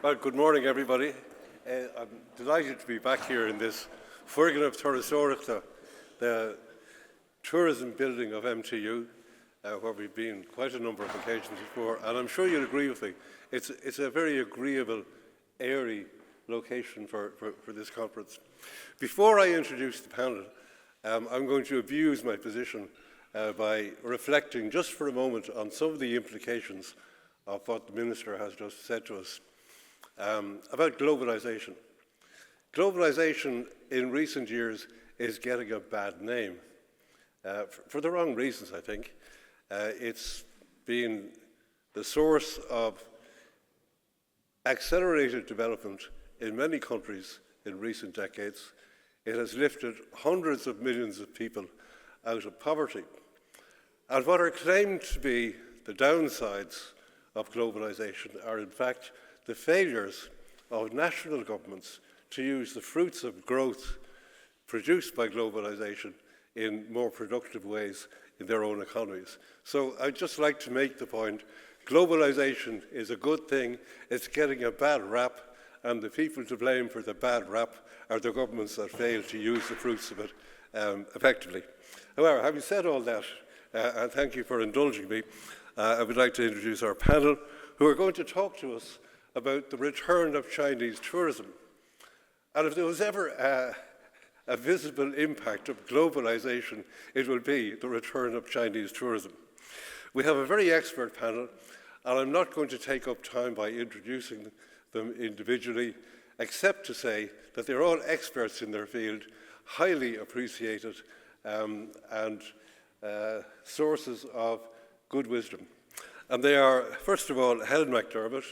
Well, good morning, everybody. I'm delighted to be back here in this Furgan of Turrisorachta, the tourism building of MTU, where we've been quite a number of occasions before, and I'm sure you'll agree with me. It's a very agreeable, airy location for this conference. Before I introduce the panel, I'm going to abuse my position by reflecting just for a moment on some of the implications of what the Minister has just said to us. About globalisation. Globalisation in recent years is getting a bad name, for the wrong reasons, I think. It's been the source of accelerated development in many countries in recent decades. It has lifted hundreds of millions of people out of poverty. And what are claimed to be the downsides of globalisation are in fact the failures of national governments to use the fruits of growth produced by globalisation in more productive ways in their own economies. So I'd just like to make the point, globalisation is a good thing, it's getting a bad rap, and the people to blame for the bad rap are the governments that fail to use the fruits of it effectively. However, having said all that, and thank you for indulging me, I would like to introduce our panel, who are going to talk to us about the return of Chinese tourism. And if there was ever a visible impact of globalisation, it will be the return of Chinese tourism. We have a very expert panel, and I'm not going to take up time by introducing them individually, except to say that they're all experts in their field, highly appreciated, and sources of good wisdom. And they are, first of all, Helen McDermott,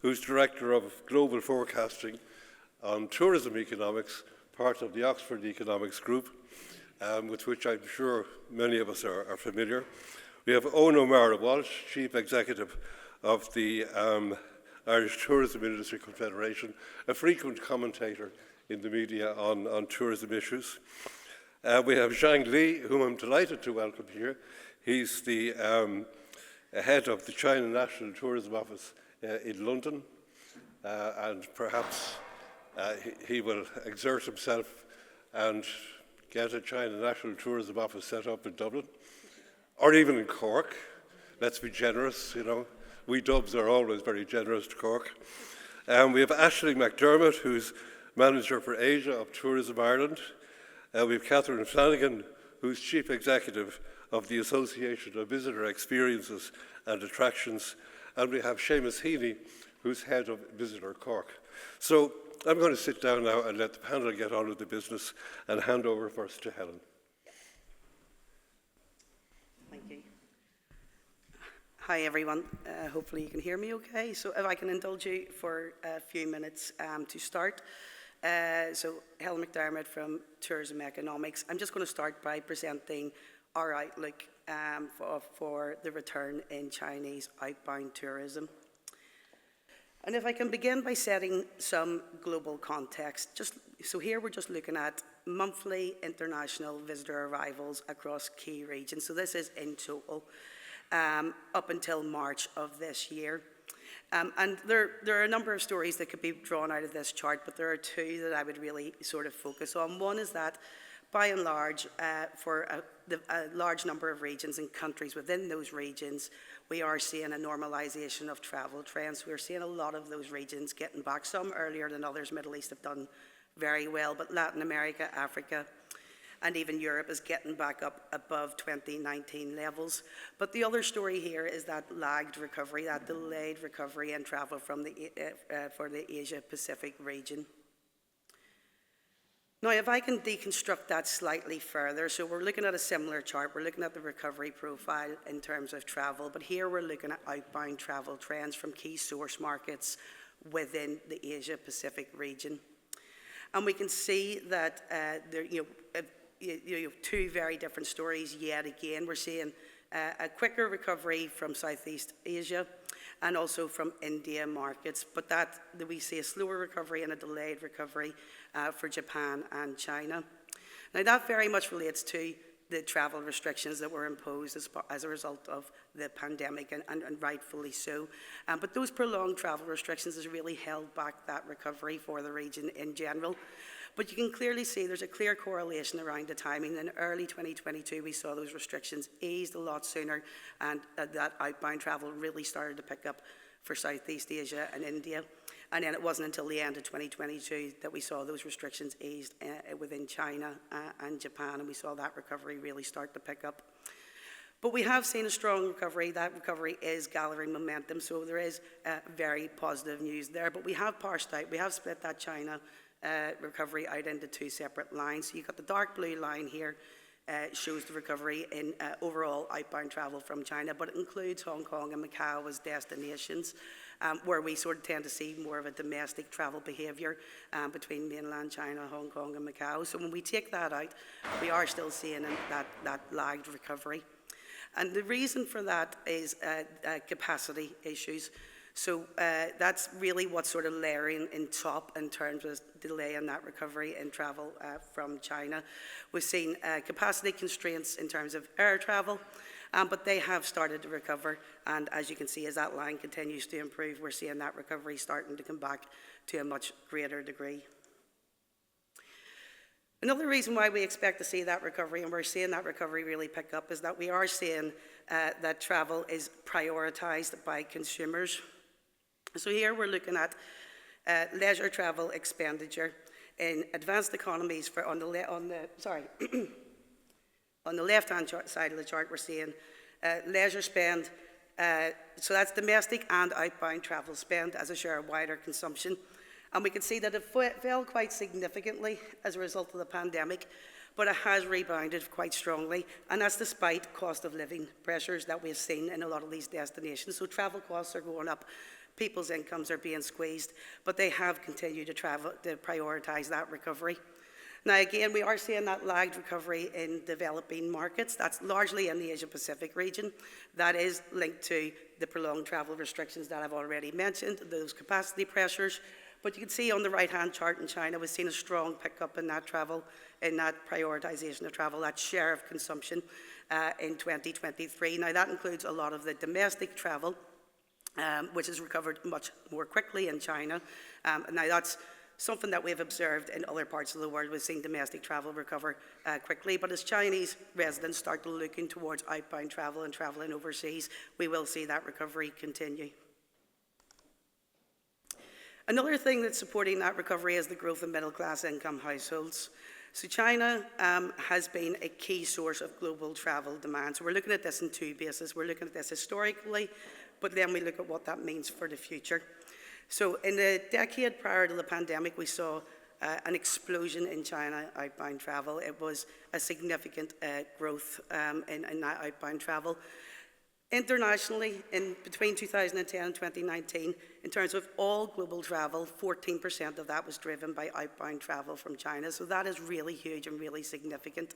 who's Director of Global Forecasting on Tourism Economics, part of the Oxford Economics Group, with which I'm sure many of us are familiar. We have Owen O'Mara Walsh, Chief Executive of the Irish Tourism Industry Confederation, a frequent commentator in the media on tourism issues. We have Zhang Li, whom I'm delighted to welcome here. He's the head of the China National Tourism Office in London, and perhaps he will exert himself and get a China National Tourism Office set up in Dublin, or even in Cork. Let's be generous, you know. We Dubs are always very generous to Cork. We have Aisling McDermott, who's Manager for Asia of Tourism Ireland. We have Catherine Flanagan, who's Chief Executive of the Association of Visitor Experiences and Attractions. And we have Seamus Heaney, who's Head of Visitor Cork. So I'm going to sit down now and let the panel get on with the business and hand over first to Helen. Thank you. Hi, everyone. Hopefully you can hear me okay. So if I can indulge you for a few minutes to start. So Helen McDermott from Tourism Economics. I'm just going to start by presenting our outlook for the return in Chinese outbound tourism. And if I can begin by setting some global context. So here we're just looking at monthly international visitor arrivals across key regions. So this is in total up until March of this year. And there are a number of stories that could be drawn out of this chart, but there are two that I would really sort of focus on. One is that, by and large, for a large number of regions and countries within those regions, we are seeing a normalisation of travel trends. We're seeing a lot of those regions getting back, some earlier than others. Middle East have done very well, but Latin America, Africa, and even Europe is getting back up above 2019 levels. But the other story here is that lagged recovery, that delayed recovery in travel from for the Asia-Pacific region. Now, if I can deconstruct that slightly further, so we're looking at a similar chart. We're looking at the recovery profile in terms of travel, but here we're looking at outbound travel trends from key source markets within the Asia-Pacific region. And we can see that there, two very different stories yet again. We're seeing a quicker recovery from Southeast Asia and also from India markets, but that we see a slower recovery and a delayed recovery for Japan and China. Now that very much relates to the travel restrictions that were imposed as a result of the pandemic, and rightfully so. But those prolonged travel restrictions has really held back that recovery for the region in general. But you can clearly see there's a clear correlation around the timing. In early 2022, we saw those restrictions eased a lot sooner, and that outbound travel really started to pick up for Southeast Asia and India. And then it wasn't until the end of 2022 that we saw those restrictions eased within China and Japan, and we saw that recovery really start to pick up. But we have seen a strong recovery. That recovery is gathering momentum, so there is very positive news there. But we have parsed out, we have split that China recovery out into two separate lines. So you've got the dark blue line here, shows the recovery in overall outbound travel from China, but it includes Hong Kong and Macau as destinations, where we sort of tend to see more of a domestic travel behaviour between mainland China, Hong Kong and Macau. So when we take that out, we are still seeing that lagged recovery. And the reason for that is capacity issues. So that's really what's sort of layering in top in terms of delay in that recovery in travel from China. We've seen capacity constraints in terms of air travel, but they have started to recover. And as you can see, as that line continues to improve, we're seeing that recovery starting to come back to a much greater degree. Another reason why we expect to see that recovery, and we're seeing that recovery really pick up, is that we are seeing that travel is prioritised by consumers. So here we're looking at leisure travel expenditure in advanced economies. On the left-hand side of the chart, we're seeing leisure spend. So that's domestic and outbound travel spend as a share of wider consumption. And we can see that it fell quite significantly as a result of the pandemic, but it has rebounded quite strongly, and that's despite cost of living pressures that we've seen in a lot of these destinations. So travel costs are going up, people's incomes are being squeezed, but they have continued to prioritise that recovery. Now again, we are seeing that lagged recovery in developing markets. That's largely in the Asia-Pacific region. That is linked to the prolonged travel restrictions that I've already mentioned, those capacity pressures. But you can see on the right-hand chart in China, we've seen a strong pickup in that travel, in that prioritisation of travel, that share of consumption in 2023. Now that includes a lot of the domestic travel, which has recovered much more quickly in China. Now that's something that we've observed in other parts of the world. We've seen domestic travel recover quickly, but as Chinese residents start looking towards outbound travel and travelling overseas, we will see that recovery continue. Another thing that's supporting that recovery is the growth of middle-class income households. So China has been a key source of global travel demand. So we're looking at this in two bases. We're looking at this historically, but then we look at what that means for the future. So in the decade prior to the pandemic, we saw an explosion in China outbound travel. It was a significant growth in that outbound travel. Internationally, in between 2010 and 2019, in terms of all global travel, 14% of that was driven by outbound travel from China. So that is really huge and really significant.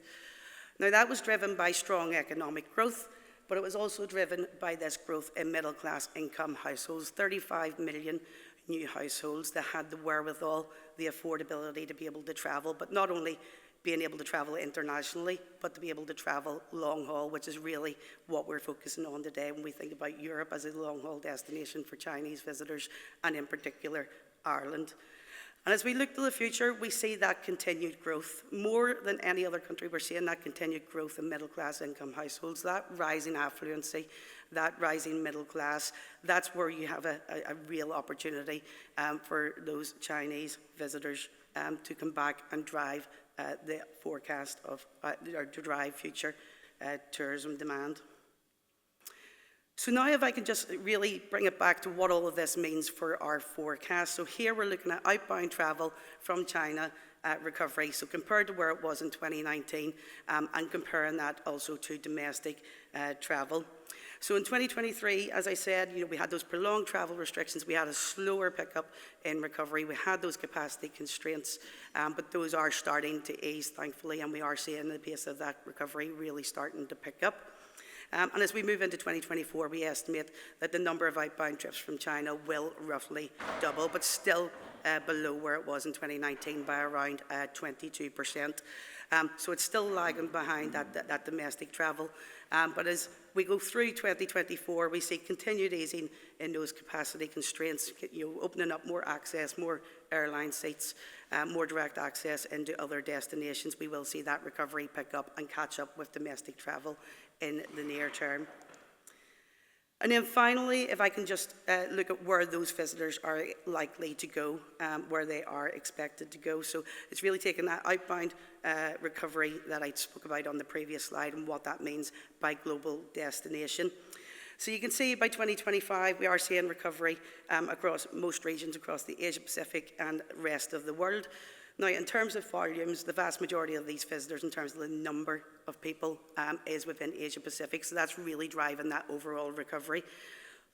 Now that was driven by strong economic growth, but it was also driven by this growth in middle-class income households, 35 million new households that had the wherewithal, the affordability to be able to travel, but not only being able to travel internationally, but to be able to travel long haul, which is really what we're focusing on today when we think about Europe as a long haul destination for Chinese visitors, and in particular Ireland. And as we look to the future, we see that continued growth. More than any other country, we're seeing that continued growth in middle-class income households, that rising affluency, that rising middle class. That's where you have a real opportunity for those Chinese visitors to come back and drive the forecast of, or to drive future tourism demand. So now if I can just really bring it back to what all of this means for our forecast. So here we're looking at outbound travel from China recovery, so compared to where it was in 2019, and comparing that also to domestic travel. So in 2023, as I said, we had those prolonged travel restrictions. We had a slower pickup in recovery. We had those capacity constraints, but those are starting to ease, thankfully, and we are seeing the pace of that recovery really starting to pick up. And as we move into 2024, we estimate that the number of outbound trips from China will roughly double, but still below where it was in 2019 by around 22%. So it's still lagging behind that domestic travel. But as we go through 2024, we see continued easing in those capacity constraints, opening up more access, more airline seats, more direct access into other destinations. We will see that recovery pick up and catch up with domestic travel in the near term. And then finally, if I can just look at where those visitors are likely to go, where they are expected to go. So it's really taking that outbound recovery that I spoke about on the previous slide and what that means by global destination. So you can see by 2025, we are seeing recovery across most regions across the Asia Pacific and rest of the world. Now, in terms of volumes, the vast majority of these visitors, in terms of the number of people, is within Asia Pacific, so that's really driving that overall recovery.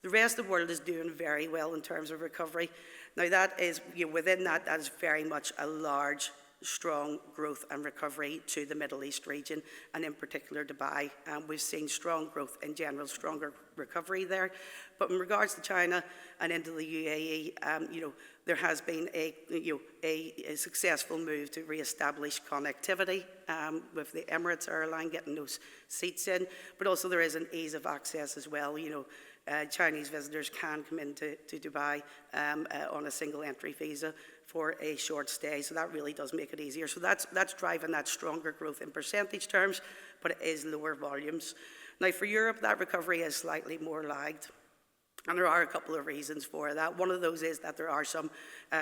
The rest of the world is doing very well in terms of recovery. Now, that is, within that is very much a large, strong growth and recovery to the Middle East region, and in particular Dubai. We've seen strong growth in general, stronger recovery there. But in regards to China and into the UAE, there has been a successful move to re-establish connectivity with the Emirates airline getting those seats in, but also there is an ease of access as well. Chinese visitors can come into Dubai on a single entry visa for a short stay, so that really does make it easier. So that's driving that stronger growth in percentage terms, but it is lower volumes. Now for Europe, that recovery is slightly more lagged. And there are a couple of reasons for that. One of those is that there are some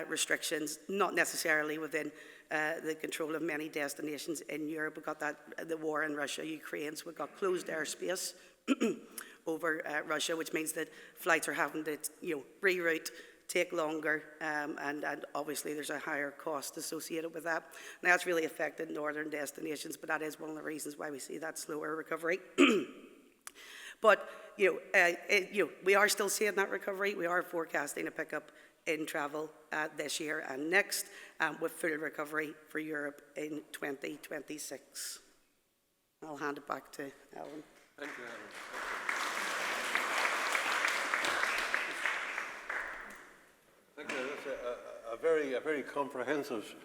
restrictions, not necessarily within the control of many destinations in Europe. We've got the war in Russia, Ukraine, so we've got closed airspace over Russia, which means that flights are having to reroute, take longer, and obviously there's a higher cost associated with that. Now that's really affected northern destinations, but that is one of the reasons why we see that slower recovery. But we are still seeing that recovery. We are forecasting a pickup in travel this year and next, with full recovery for Europe in 2026. I'll hand it back to Alan. Thank you, Alan. Thank you. That's a very comprehensive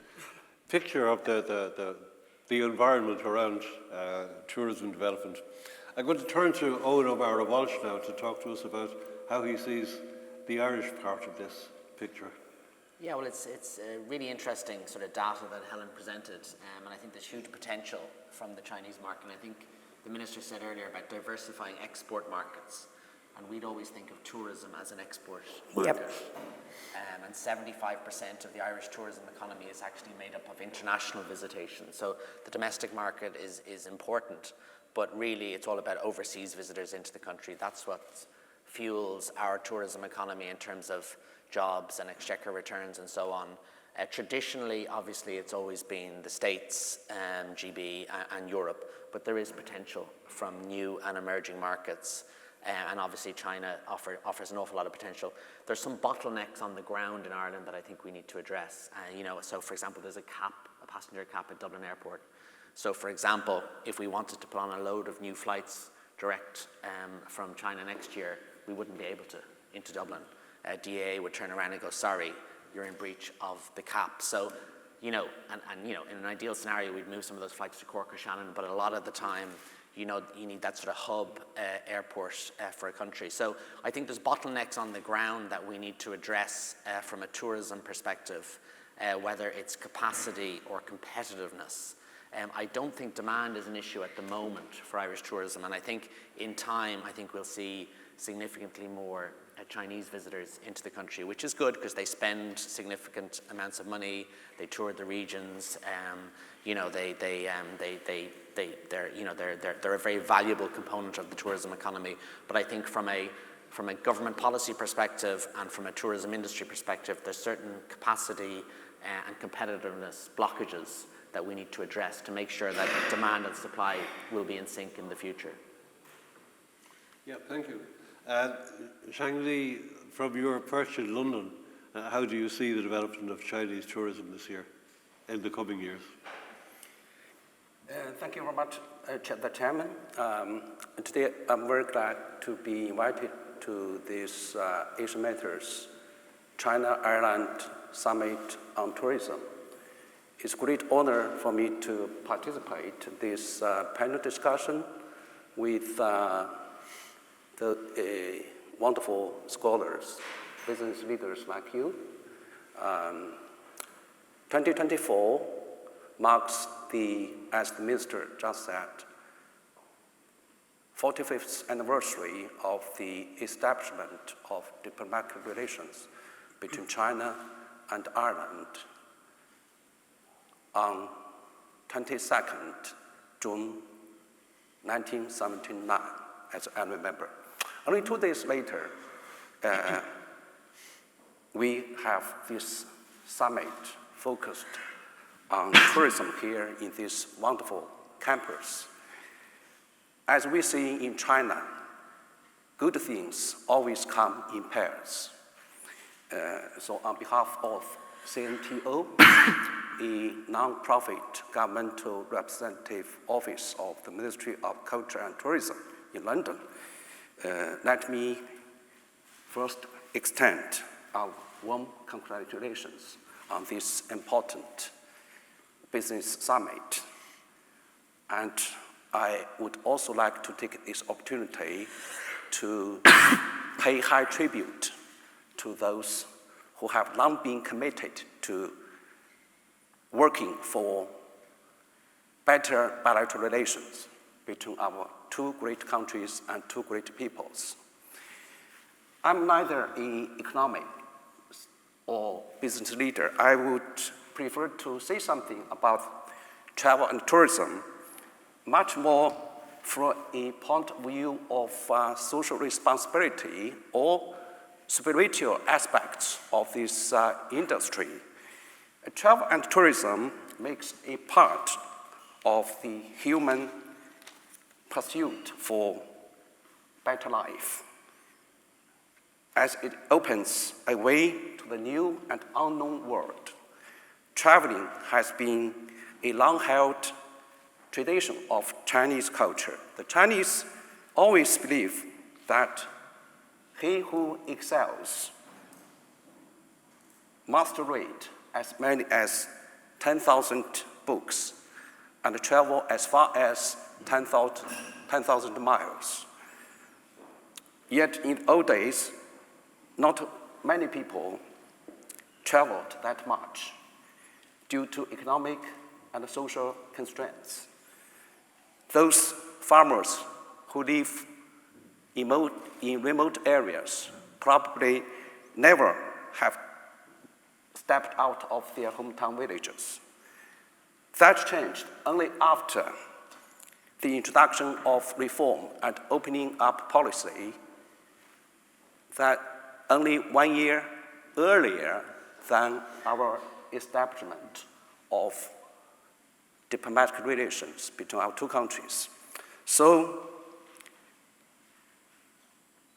picture of the environment around tourism development. I'm going to turn to Owen O'Mara Walsh now to talk to us about how he sees the Irish part of this picture. Yeah, well, it's really interesting sort of data that Helen presented, and I think there's huge potential from the Chinese market. And I think the Minister said earlier about diversifying export markets, and we'd always think of tourism as an export market. Yep. And 75% of the Irish tourism economy is actually made up of international visitation. So the domestic market is important, but really it's all about overseas visitors into the country. That's what fuels our tourism economy in terms of jobs and exchequer returns and so on. Traditionally, obviously, it's always been the States, GB, and Europe, but there is potential from new and emerging markets. And obviously China offers an awful lot of potential. There's some bottlenecks on the ground in Ireland that I think we need to address. So for example, there's a passenger cap at Dublin Airport. So for example, if we wanted to put on a load of new flights direct from China next year, we wouldn't be able to into Dublin. DAA would turn around and go, sorry, you're in breach of the cap. So, in an ideal scenario, we'd move some of those flights to Cork or Shannon, but a lot of the time, you need that sort of hub airport for a country. So I think there's bottlenecks on the ground that we need to address from a tourism perspective, whether it's capacity or competitiveness. I don't think demand is an issue at the moment for Irish tourism, and I think in time, we'll see significantly more Chinese visitors into the country, which is good because they spend significant amounts of money. They tour the regions. They're a very valuable component of the tourism economy. But I think from a government policy perspective and from a tourism industry perspective, there's certain capacity and competitiveness blockages that we need to address to make sure that demand and supply will be in sync in the future. Yeah, thank you. Shang Li, from your perch in London, how do you see the development of Chinese tourism this year, in the coming years? Thank you very much, the Chairman. Today, I'm very glad to be invited to this Asian Matters China-Ireland Summit on Tourism. It's a great honor for me to participate in this panel discussion with the wonderful scholars, business leaders like you. 2024 marks as the minister just said, 45th anniversary of the establishment of diplomatic relations between China and Ireland on 22nd June 1979, as I remember. Only 2 days later, we have this summit focused on tourism here in this wonderful campus. As we see in China, good things always come in pairs. So on behalf of CNTO, a non-profit governmental representative office of the Ministry of Culture and Tourism in London, let me first extend our warm congratulations on this important business summit. And I would also like to take this opportunity to pay high tribute to those who have long been committed to working for better bilateral relations between our two great countries and two great peoples. I'm neither an economic or business leader. I would prefer to say something about travel and tourism, much more from a point of view of social responsibility or spiritual aspects of this industry. Travel and tourism makes a part of the human pursuit for better life, as it opens a way to the new and unknown world. Traveling has been a long-held tradition of Chinese culture. The Chinese always believe that he who excels must read as many as 10,000 books and travel as far as 10,000 miles. Yet in old days, not many people traveled that much due to economic and social constraints. Those farmers who live in remote areas probably never have stepped out of their hometown villages. That changed only after the introduction of reform and opening up policy that only 1 year earlier than our establishment of diplomatic relations between our two countries. So,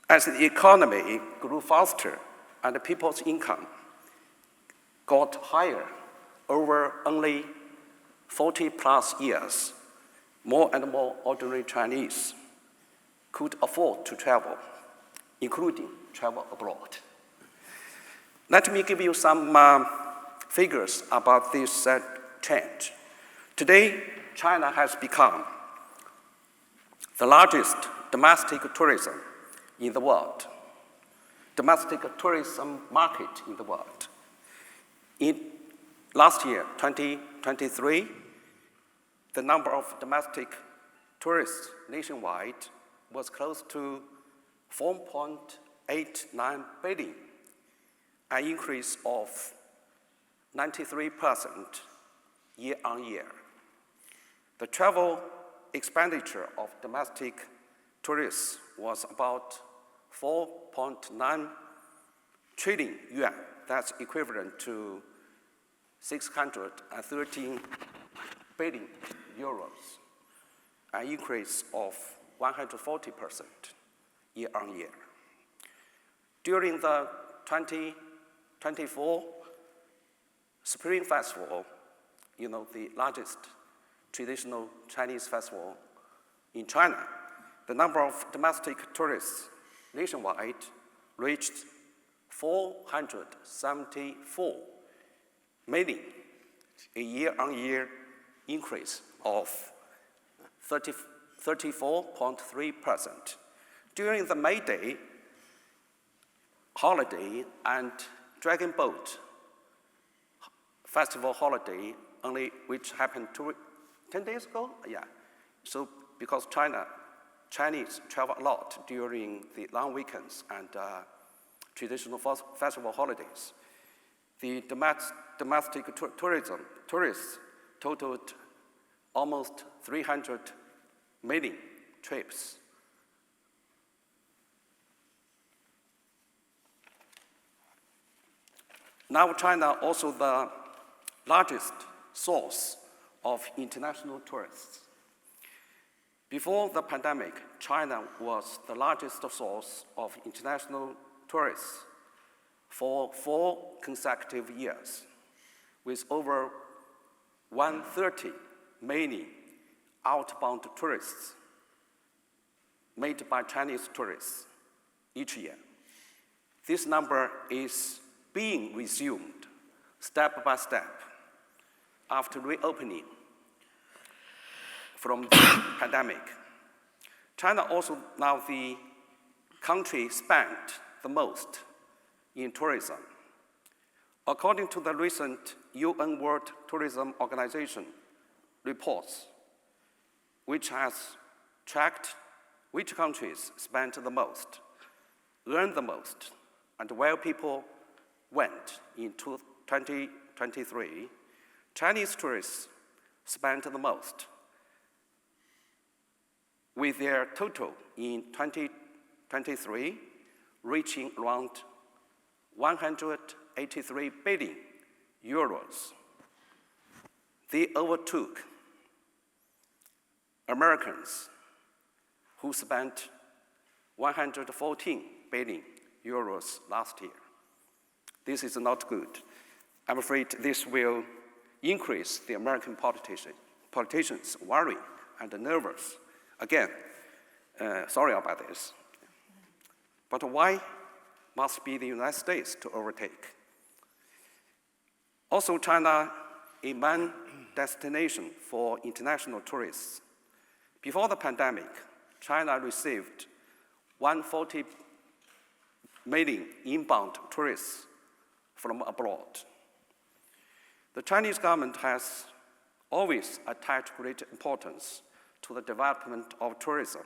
as the economy grew faster and the people's income got higher over only 40+ years, more and more ordinary Chinese could afford to travel, including travel abroad. Let me give you some figures about this change. Today, China has become the largest domestic tourism in the world, domestic tourism market in the world. In last year, 2023, the number of domestic tourists nationwide was close to 4.89 billion, an increase of 93% year on year. The travel expenditure of domestic tourists was about 4.9 trillion yuan. That's equivalent to 613 billion euros, an increase of 140% year on year. During the 2024 Spring Festival, the largest traditional Chinese festival in China, the number of domestic tourists nationwide reached 474 million, a year-on-year increase of 34.3%. During the May Day holiday and Dragon Boat Festival holiday, which happened 10 days ago? Yeah. So because Chinese travel a lot during the long weekends and traditional festival holidays. The domestic tourists totaled almost 300 million trips. Now China also the largest source of international tourists. Before the pandemic, China was the largest source of international tourists for 4 consecutive years, with over 130 million outbound tourists made by Chinese tourists each year. This number is being resumed step by step after reopening from the pandemic. China also now the country spent the most in tourism. According to the recent UN World Tourism Organization reports, which has tracked which countries spent the most, earned the most, and where people went in 2023, Chinese tourists spent the most, with their total in 2023 reaching around 183 billion euros. They overtook Americans, who spent 114 billion euros last year. This is not good. I'm afraid this will increase the American politicians' worry and nervous. Again, sorry about this. But why must be the United States to overtake? Also, China, a main destination for international tourists. Before the pandemic, China received 140 million inbound tourists from abroad. The Chinese government has always attached great importance to the development of tourism.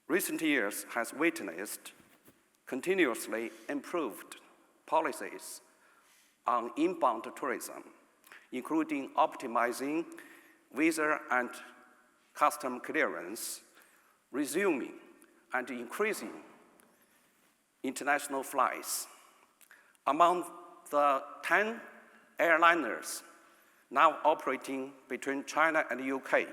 Recent years has witnessed continuously improved policies on inbound tourism, including optimizing visa and custom clearance, resuming and increasing international flights. Among the 10 airliners now operating between China and the UK,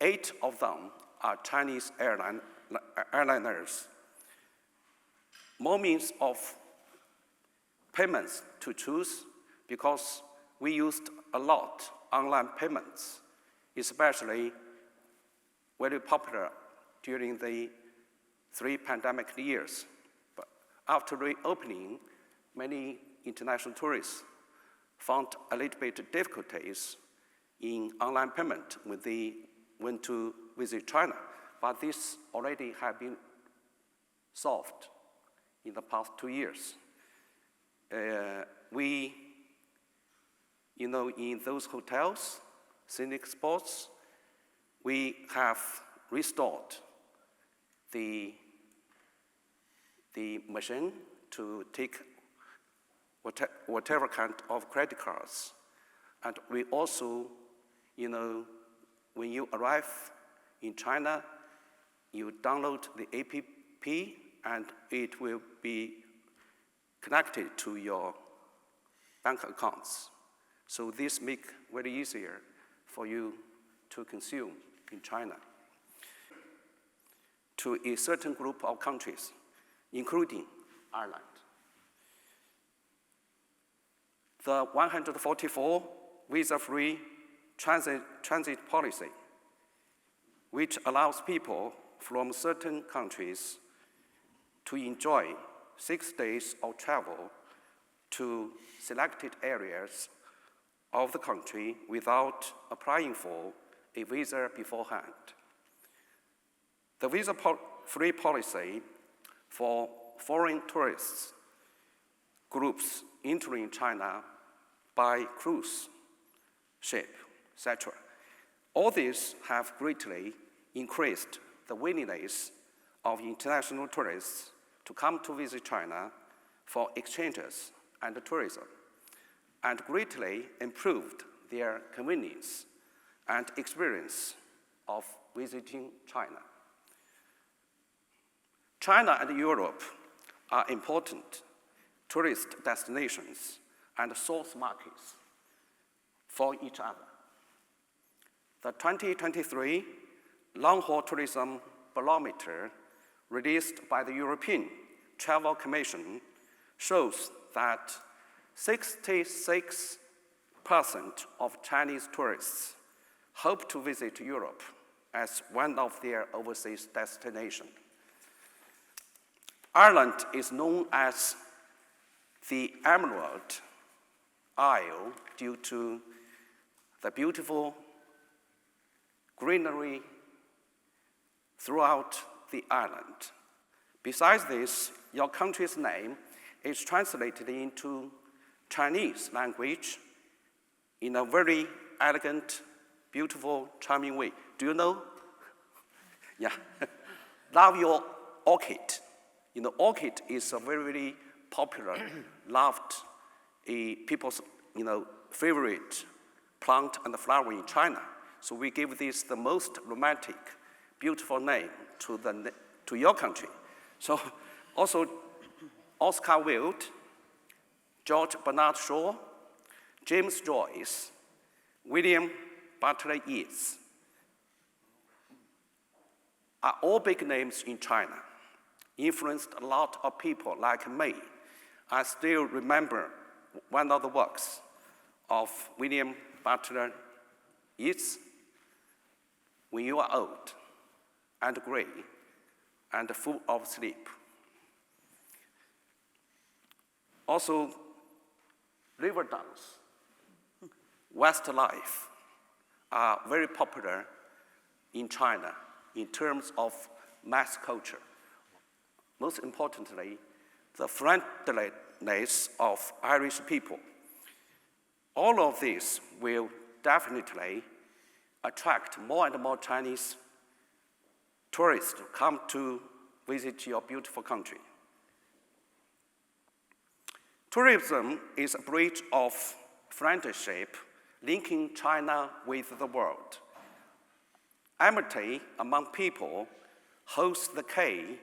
8 of them are Chinese airliners. More means of payments to choose because we used a lot online payments, especially very popular during the 3 pandemic years. But after reopening, many international tourists found a little bit difficulties in online payment when they went to visit China. But this already have been solved in the past 2 years. In those hotels, scenic spots, we have restored the machine to take whatever kind of credit cards. And we also, when you arrive in China, you download the app and it will be connected to your bank accounts. So this makes it very easier for you to consume in China. To a certain group of countries, including Ireland. The 144 visa-free transit policy, which allows people from certain countries to enjoy 6 days of travel to selected areas of the country without applying for a visa beforehand. The visa-free policy for foreign tourists groups entering China by cruise ship, etc. All these have greatly increased the willingness of international tourists to come to visit China for exchanges and tourism, and greatly improved their convenience and experience of visiting China. China and Europe are important tourist destinations and source markets for each other. The 2023 Long-Haul Tourism Barometer released by the European Travel Commission shows that 66% of Chinese tourists hope to visit Europe as one of their overseas destinations. Ireland is known as the Emerald Isle due to the beautiful greenery throughout the island. Besides this, your country's name is translated into Chinese language in a very elegant, beautiful, charming way. Do you know? Yeah. Love your orchid. You know, orchid is a very, very popular, loved, people's, favorite plant and flower in China. So we give this the most romantic, beautiful name to your country. So also Oscar Wilde, George Bernard Shaw, James Joyce, William Butler Yeats are all big names in China, influenced a lot of people like me. I still remember one of the works of William Butler Yeats, "When you are old and gray and full of sleep." Also, river dance, Westlife are very popular in China in terms of mass culture. Most importantly, the friendliness of Irish people. All of this will definitely attract more and more Chinese tourists to come to visit your beautiful country. Tourism is a bridge of friendship linking China with the world. Amity among people holds the key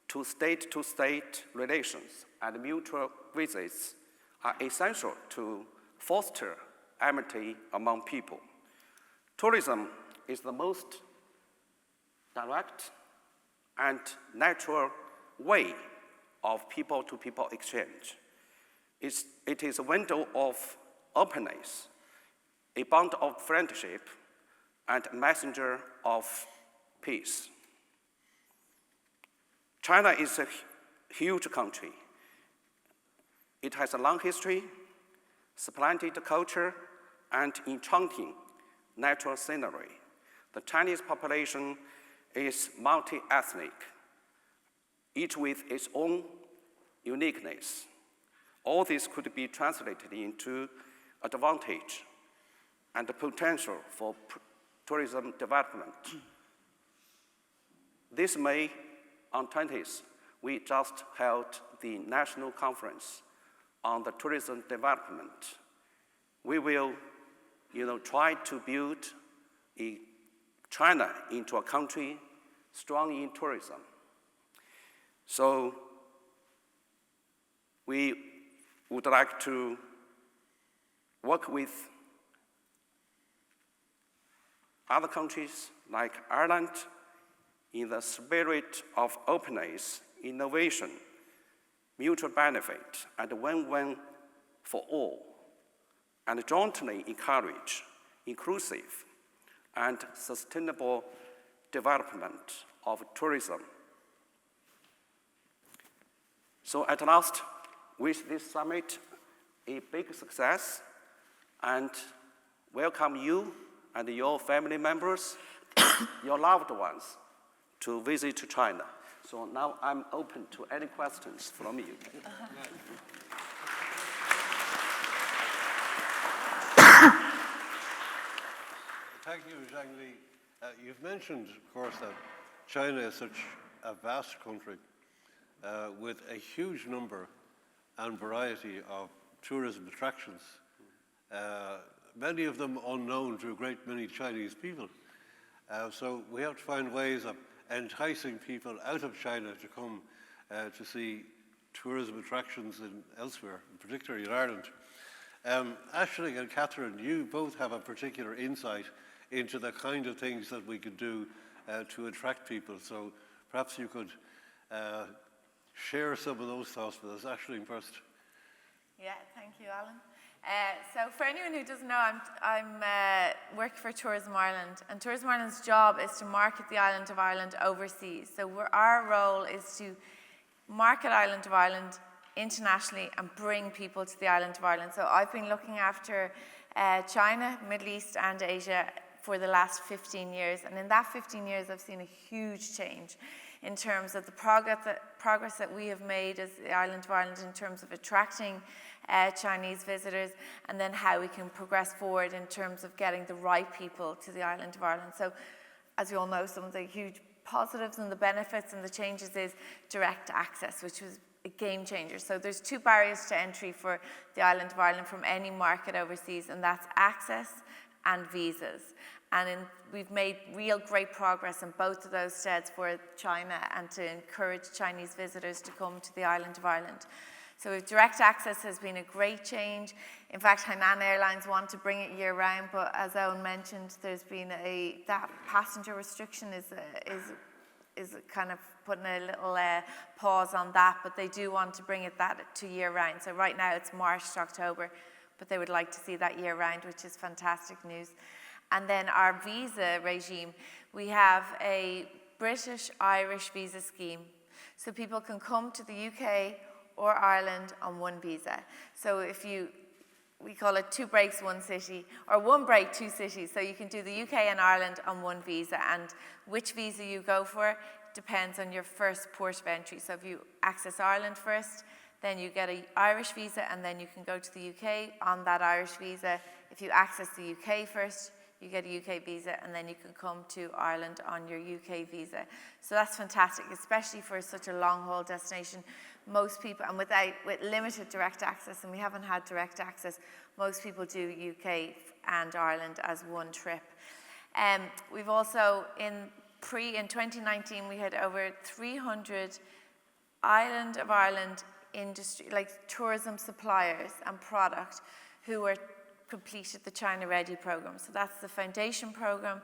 to state-to-state relations, and mutual visits are essential to foster amity among people. Tourism is the most direct and natural way of people-to-people exchange. It is a window of openness, a bond of friendship, and a messenger of peace. China is a huge country. It has a long history, splendid culture, and enchanting natural scenery. The Chinese population is multi-ethnic, each with its own uniqueness. All this could be translated into advantage and the potential for tourism development. This May, on 20th, we just held the National Conference on the Tourism Development. We will, try to build China into a country strong in tourism. So we would like to work with other countries like Ireland in the spirit of openness, innovation, mutual benefit, and win-win for all, and jointly encourage inclusive and sustainable development of tourism. So at last, with this summit, a big success and welcome you and your family members, your loved ones, to visit China. So now I'm open to any questions from you. Thank you, Zhang Li. You've mentioned, of course, that China is such a vast country with a huge number and variety of tourism attractions, many of them unknown to a great many Chinese people. So we have to find ways of enticing people out of China to come to see tourism attractions elsewhere, particularly in Ireland. Ashley and Catherine, you both have a particular insight into the kind of things that we could do to attract people. So perhaps you could share some of those thoughts with us. Ashley first. Yeah, thank you, Alan. So for anyone who doesn't know, I'm working for Tourism Ireland, and Tourism Ireland's job is to market the island of Ireland overseas. So our role is to market island of Ireland internationally and bring people to the island of Ireland. So I've been looking after China, Middle East and Asia for the last 15 years, and in that 15 years I've seen a huge change in terms of the progress that we have made as the island of Ireland in terms of attracting Chinese visitors, and then how we can progress forward in terms of getting the right people to the island of Ireland. So as you all know, some of the huge positives and the benefits and the changes is direct access, which was a game changer. So there's two barriers to entry for the island of Ireland from any market overseas, and that's access and visas. And we've made real great progress in both of those steads for China and to encourage Chinese visitors to come to the island of Ireland. So direct access has been a great change. In fact, Hainan Airlines want to bring it year round, but as Owen mentioned, there's been that passenger restriction is kind of putting a little pause on that, but they do want to bring that to year round. So right now it's March to October, but they would like to see that year round, which is fantastic news. And then our visa regime, we have a British-Irish visa scheme. So people can come to the UK or Ireland on one visa. So we call it 2 breaks, 1 city, or 1 break, 2 cities. So you can do the UK and Ireland on one visa, and which visa you go for depends on your first port of entry. So if you access Ireland first, then you get an Irish visa, and then you can go to the UK on that Irish visa. If you access the UK first, you get a UK visa, and then you can come to Ireland on your UK visa. So that's fantastic, especially for such a long-haul destination. Most people, and with limited direct access, and we haven't had direct access, most people do UK and Ireland as one trip. We've also, in 2019, we had over 300 island of Ireland industry, like tourism suppliers and product, who were completed the China Ready program. So that's the foundation program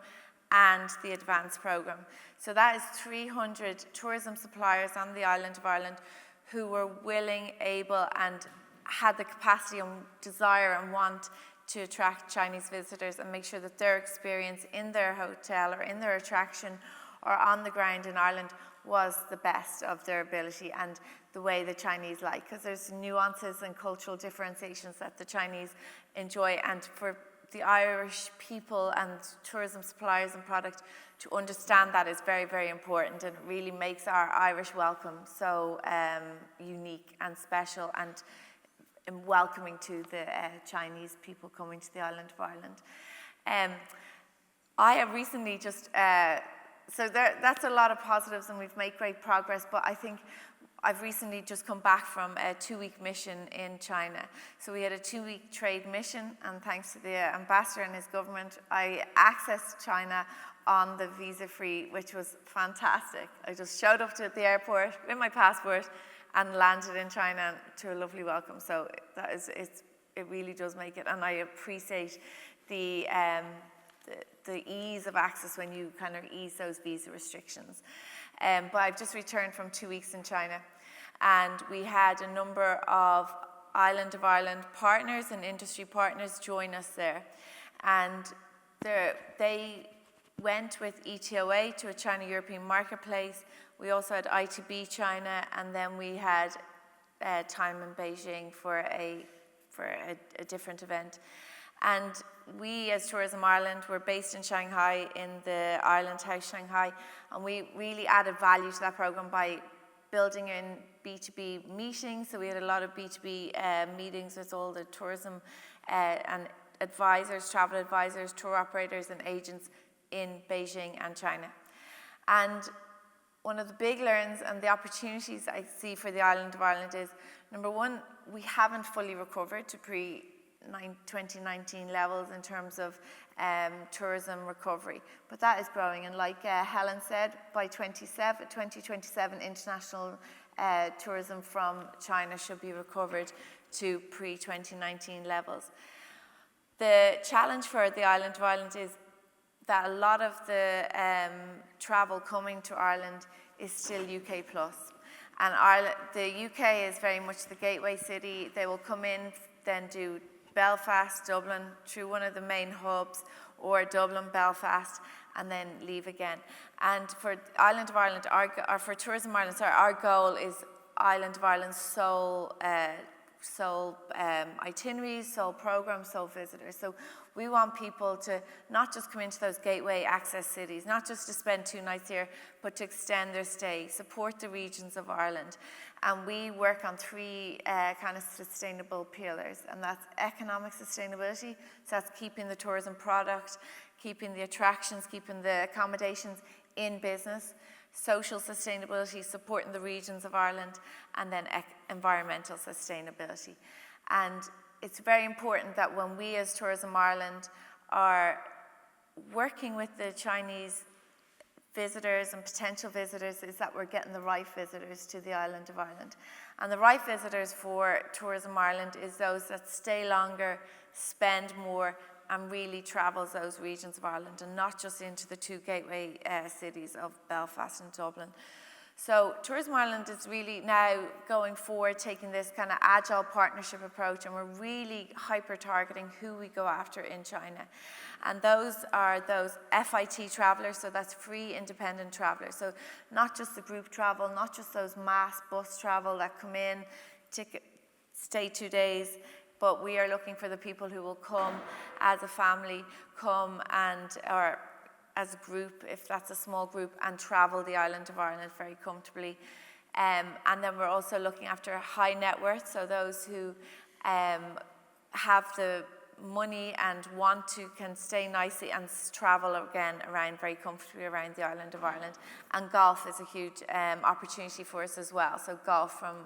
and the advanced program. So that is 300 tourism suppliers on the island of Ireland who were willing, able, and had the capacity and desire and want to attract Chinese visitors and make sure that their experience in their hotel or in their attraction or on the ground in Ireland was the best of their ability and the way the Chinese like, because there's nuances and cultural differentiations that the Chinese enjoy, and for the Irish people and tourism suppliers and product to understand that is very, very important, and it really makes our Irish welcome so unique and special and welcoming to the Chinese people coming to the island of Ireland. I have recently just, that's a lot of positives, and we've made great progress, but I think I've recently just come back from a 2-week mission in China. So we had a 2-week trade mission, and thanks to the ambassador and his government, I accessed China on the visa-free, which was fantastic. I just showed up to the airport with my passport and landed in China to a lovely welcome. So it really does make it, and I appreciate the ease of access when you kind of ease those visa restrictions. But I've just returned from 2 weeks in China, and we had a number of Island of Ireland partners and industry partners join us there. And they went with ETOA to a China European marketplace. We also had ITB China, and then we had time in Beijing for a for a different event. And we, as Tourism Ireland, were based in Shanghai, in the Ireland House Shanghai, and we really added value to that program by building in B2B meetings. So we had a lot of B2B meetings with all the tourism and advisors, travel advisors, tour operators and agents in Beijing and China. And one of the big learns and the opportunities I see for the island of Ireland is, number one, we haven't fully recovered to pre-2019 levels in terms of tourism recovery, but that is growing. And like Helen said, by 2027, international tourism from China should be recovered to pre-2019 levels. The challenge for the island of Ireland is that a lot of the travel coming to Ireland is still UK plus. And Ireland, the UK is very much the gateway city. They will come in, then do Belfast, Dublin, through one of the main hubs, or Dublin, Belfast, and then leave again. And for Island of Ireland, or for Tourism Ireland, sorry, our goal is Island of Ireland's sole itineraries, sole programs, sole visitors. So we want people to not just come into those gateway access cities, not just to spend 2 nights here, but to extend their stay, support the regions of Ireland. And we work on 3 kind of sustainable pillars, and that's economic sustainability, so that's keeping the tourism product, keeping the attractions, keeping the accommodations in business, social sustainability, supporting the regions of Ireland, and then environmental sustainability. And it's very important that when we as Tourism Ireland are working with the Chinese visitors and potential visitors, is that we're getting the right visitors to the island of Ireland. And the right visitors for Tourism Ireland is those that stay longer, spend more, and really travels those regions of Ireland, and not just into the 2 gateway cities of Belfast and Dublin. So Tourism Ireland is really now going forward, taking this kind of agile partnership approach, and we're really hyper-targeting who we go after in China. And those are those FIT travellers, so that's free independent travellers. So not just the group travel, not just those mass bus travel that come in, stay 2 days, but we are looking for the people who will come as a family, come and, or as a group, if that's a small group, and travel the island of Ireland very comfortably. And then we're also looking after high net worth, so those who have the money and can stay nicely and travel again around very comfortably around the island of Ireland. And golf is a huge opportunity for us as well, so golf from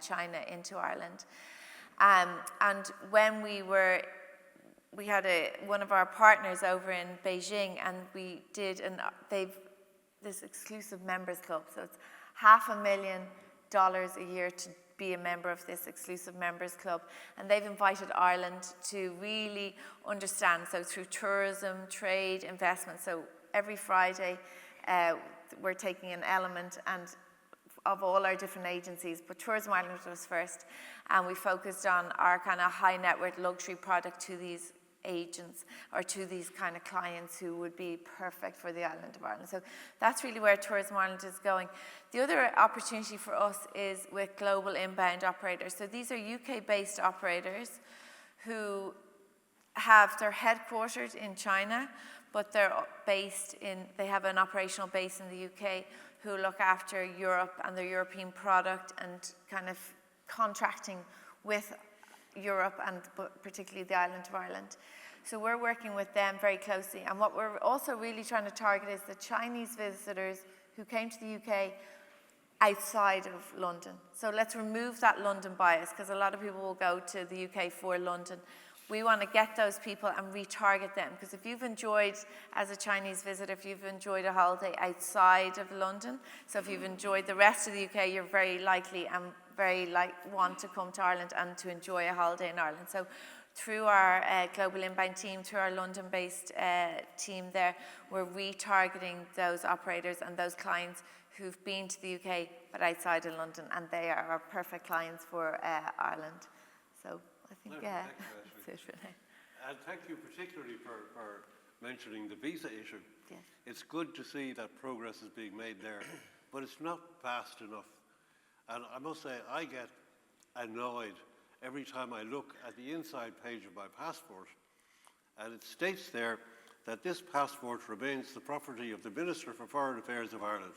China into Ireland. And when we had one of our partners over in Beijing, and we did, they've this exclusive members club, so it's $500,000 a year to be a member of this exclusive members club, and they've invited Ireland to really understand, so through tourism, trade, investment. So every Friday we're taking an element of all our different agencies, but Tourism Ireland was first, and we focused on our kind of high net worth luxury product to these agents, or to these kind of clients who would be perfect for the island of Ireland. So that's really where Tourism Ireland is going. The other opportunity for us is with global inbound operators. So these are UK-based operators who they're headquartered in China, but they have an operational base in the UK, who look after Europe and their European product, and kind of contracting with Europe and particularly the island of Ireland. So we're working with them very closely. And what we're also really trying to target is the Chinese visitors who came to the UK outside of London. So let's remove that London bias, because a lot of people will go to the UK for London. We want to get those people and retarget them, because if you've enjoyed, as a Chinese visitor, if you've enjoyed a holiday outside of London, so if you've enjoyed the rest of the UK, you're very likely and want to come to Ireland and to enjoy a holiday in Ireland. So through our global inbound team, through our London-based team there, we're retargeting those operators and those clients who've been to the UK but outside of London, and they are our perfect clients for Ireland. So I think, Thank you, that's it for now. And thank you particularly for mentioning the visa issue. Yes. It's good to see that progress is being made there, but it's not fast enough. And I must say, I get annoyed every time I look at the inside page of my passport, and it states there that this passport remains the property of the Minister for Foreign Affairs of Ireland.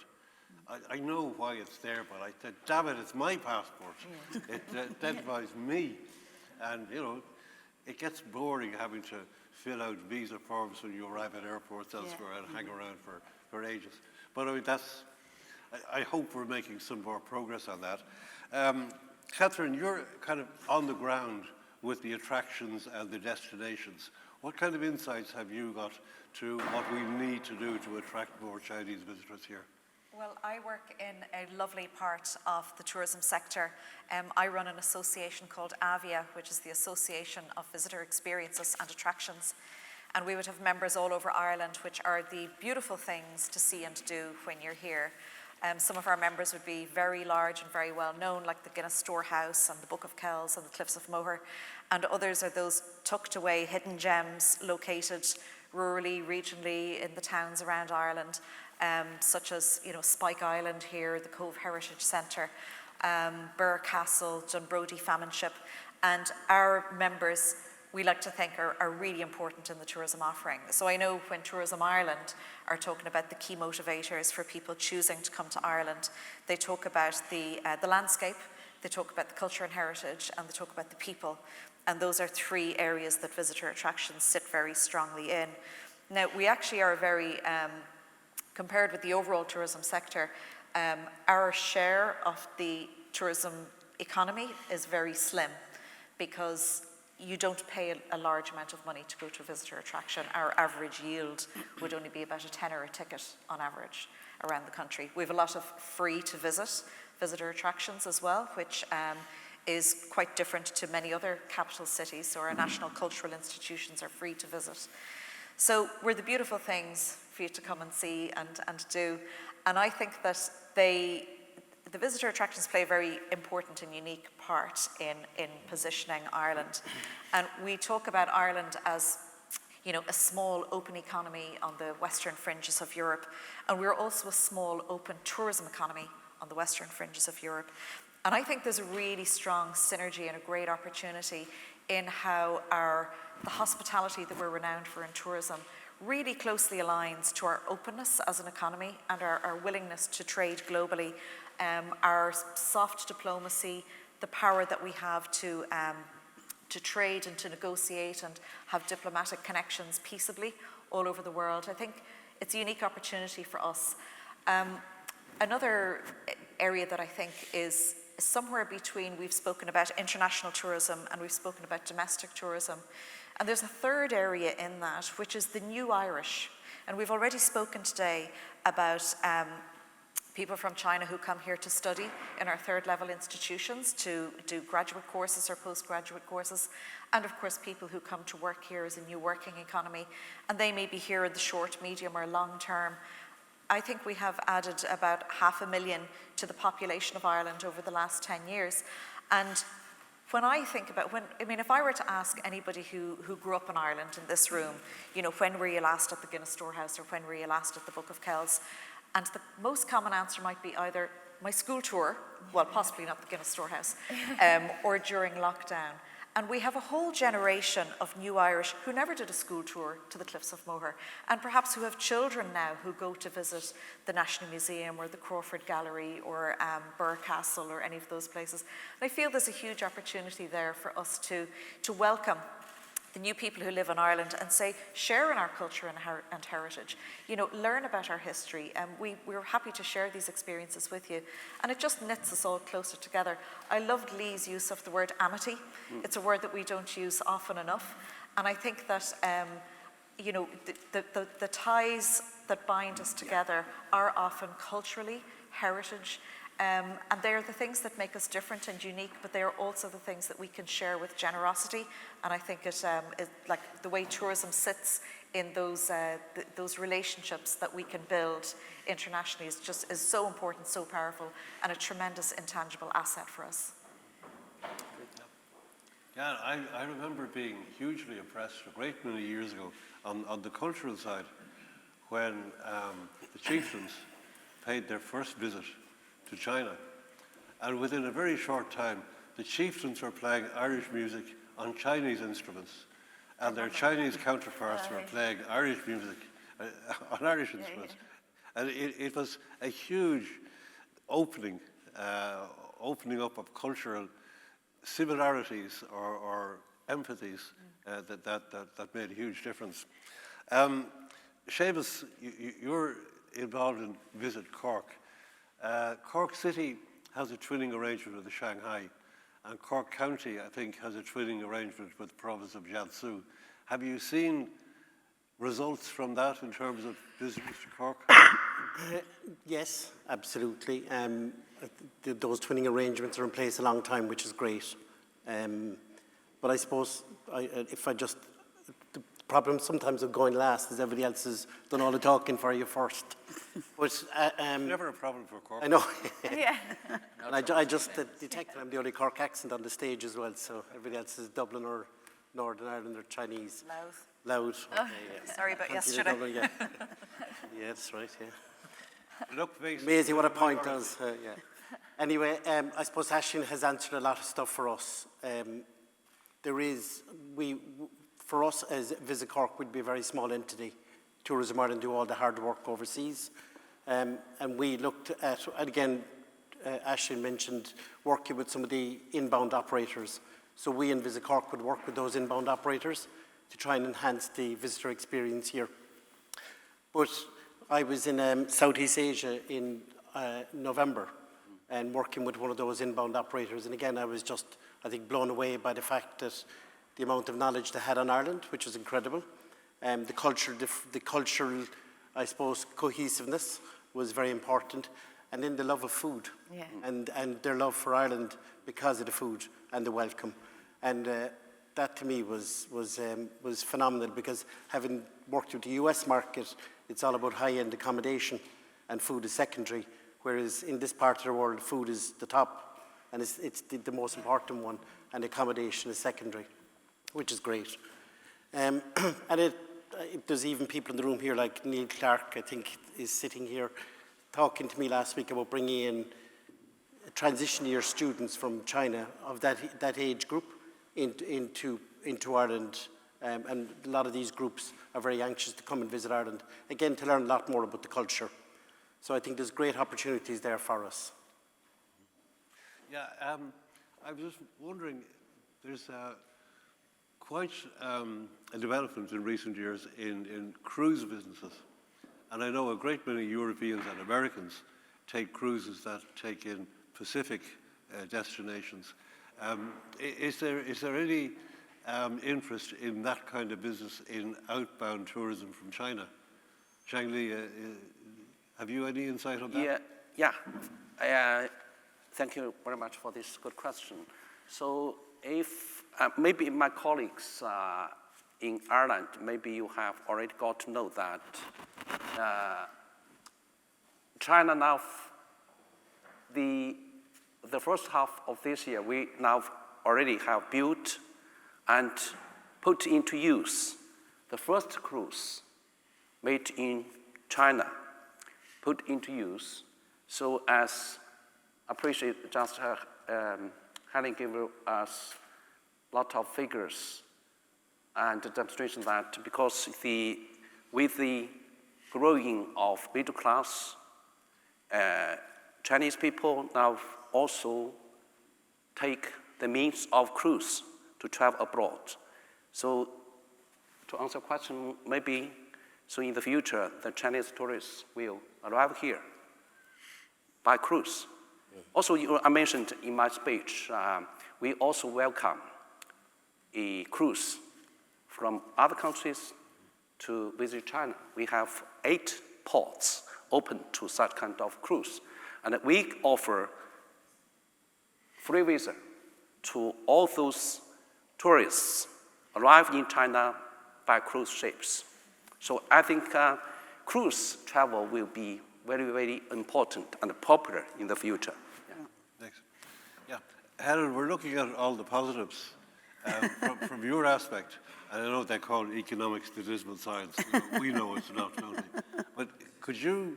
I know why it's there, but I said, damn it, it's my passport. It identifies me. And, you know, it gets boring having to fill out visa forms when you arrive at airports elsewhere and hang around for ages. But I mean, I hope we're making some more progress on that. Catherine, you're kind of on the ground with the attractions and the destinations. What kind of insights have you got to what we need to do to attract more Chinese visitors here? Well, I work in a lovely part of the tourism sector. I run an association called AVIA, which is the Association of Visitor Experiences and Attractions. And we would have members all over Ireland, which are the beautiful things to see and do when you're here. Some of our members would be very large and very well known, like the Guinness Storehouse and the Book of Kells and the Cliffs of Moher. And others are those tucked away hidden gems located rurally, regionally in the towns around Ireland, such as Spike Island here, the Cove Heritage Centre, Burr Castle, Dunbrody Famine Ship. And our members, we like to think, are really important in the tourism offering. So I know when Tourism Ireland are talking about the key motivators for people choosing to come to Ireland, they talk about the landscape, they talk about the culture and heritage, and they talk about the people. And those are three areas that visitor attractions sit very strongly in. Now, we actually are very, compared with the overall tourism sector, our share of the tourism economy is very slim because you don't pay a large amount of money to go to a visitor attraction. Our average yield would only be about a tenner a ticket on average around the country. We have a lot of free to visit visitor attractions as well, which is quite different to many other capital cities. So our national cultural institutions are free to visit. So we're the beautiful things for you to come and see and do. And I think that the visitor attractions play a very important and unique part in positioning Ireland. And we talk about Ireland as, a small open economy on the western fringes of Europe. And we're also a small open tourism economy on the western fringes of Europe. And I think there's a really strong synergy and a great opportunity in how the hospitality that we're renowned for in tourism really closely aligns to our openness as an economy and our willingness to trade globally, our soft diplomacy, the power that we have to trade and to negotiate and have diplomatic connections peaceably all over the world. I think it's a unique opportunity for us. Another area that I think is somewhere between, we've spoken about international tourism and we've spoken about domestic tourism. And there's a third area in that, which is the new Irish. And we've already spoken today about people from China who come here to study in our third level institutions to do graduate courses or postgraduate courses. And of course, people who come to work here as a new working economy. And they may be here in the short, medium or long term. I think we have added about 500,000 to the population of Ireland over the last 10 years. And when I think about, if I were to ask anybody who grew up in Ireland in this room, when were you last at the Guinness Storehouse or when were you last at the Book of Kells? And the most common answer might be either my school tour, well, possibly not the Guinness Storehouse, or during lockdown. And we have a whole generation of new Irish who never did a school tour to the Cliffs of Moher, and perhaps who have children now who go to visit the National Museum or the Crawford Gallery or Burr Castle or any of those places. And I feel there's a huge opportunity there for us to welcome the new people who live in Ireland and say, share in our culture and heritage, learn about our history. And we're happy to share these experiences with you. And it just knits us all closer together. I loved Lee's use of the word amity. It's a word that we don't use often enough. And I think that, the ties that bind us together are often culturally, heritage, and they're the things that make us different and unique, but they are also the things that we can share with generosity. And I think it like the way tourism sits in those relationships that we can build internationally is so important, so powerful, and a tremendous intangible asset for us. Yeah, I remember being hugely impressed a great many years ago on the cultural side when the chieftains paid their first visit to China. And within a very short time, the chieftains were playing Irish music on Chinese instruments, and their Chinese counterparts were playing Irish music on Irish instruments. And it was a huge opening up of cultural similarities or empathies that made a huge difference. Seamus, you're involved in Visit Cork. Cork City has a twinning arrangement with Shanghai, and Cork County, I think, has a twinning arrangement with the province of Jiangsu. Have you seen results from that in terms of visitors to Cork? Yes, absolutely. Those twinning arrangements are in place a long time, which is great. But I suppose the problem sometimes of going last is everybody else has done all the talking for you first. But, Never a problem for Cork. I know. Yeah. And I just detected I'm the only Cork accent on the stage as well, so everybody else is Dublin or Northern Ireland or Chinese. Loud. Okay, yeah. Sorry about Can't see the yesterday. Dublin, yeah. Yeah, that's right, yeah. Look, Amazing what a point does. Yeah. Anyway, I suppose Aisling has answered a lot of stuff for us. For us as Visit Cork, we'd be a very small entity. Tourism Ireland do all the hard work overseas. And we looked at, and again, Aisling mentioned working with some of the inbound operators. So we in Visit Cork would work with those inbound operators to try and enhance the visitor experience here. But I was in Southeast Asia in November and working with one of those inbound operators. And again, I was just, I think, blown away by the fact that the amount of knowledge they had on Ireland, which was incredible. The cultural, I suppose, cohesiveness was very important. And then the love of food, Yeah. and their love for Ireland because of the food and the welcome. And that to me was phenomenal, because having worked with the US market, it's all about high-end accommodation and food is secondary, whereas in this part of the world, food is the top and it's the most important one, and accommodation is secondary, which is great. And there's even people in the room here like Neil Clark, I think, is sitting here talking to me last week about bringing in transition year students from China of that age group into Ireland. And a lot of these groups are very anxious to come and visit Ireland, again, to learn a lot more about the culture. So I think there's great opportunities there for us. Yeah, I was just wondering, there's quite a development in recent years in cruise businesses. And I know a great many Europeans and Americans take cruises that take in Pacific destinations. Is there any interest in that kind of business in outbound tourism from China? Zhang-Li, have you any insight on that? Yeah. Thank you very much for this good question. So if maybe my colleagues in Ireland, maybe you have already got to know that China now, the first half of this year, we now already have built and put into use the first cruise made in China, put into use. So as I appreciate just Helen gave us a lot of figures and demonstration that because with the growing of middle class, Chinese people now also take the means of cruise to travel abroad. So to answer your question, maybe so in the future, the Chinese tourists will arrive here by cruise. Also, I mentioned in my speech, we also welcome a cruise from other countries to visit China. We have 8 ports open to such kind of cruise. And we offer free visa to all those tourists arrive in China by cruise ships. So I think cruise travel will be very, very important and popular in the future. Thanks. Yeah, Helen, we're looking at all the positives from your aspect. And I know they call it economics the dismal science. We know it's not, don't we? But could you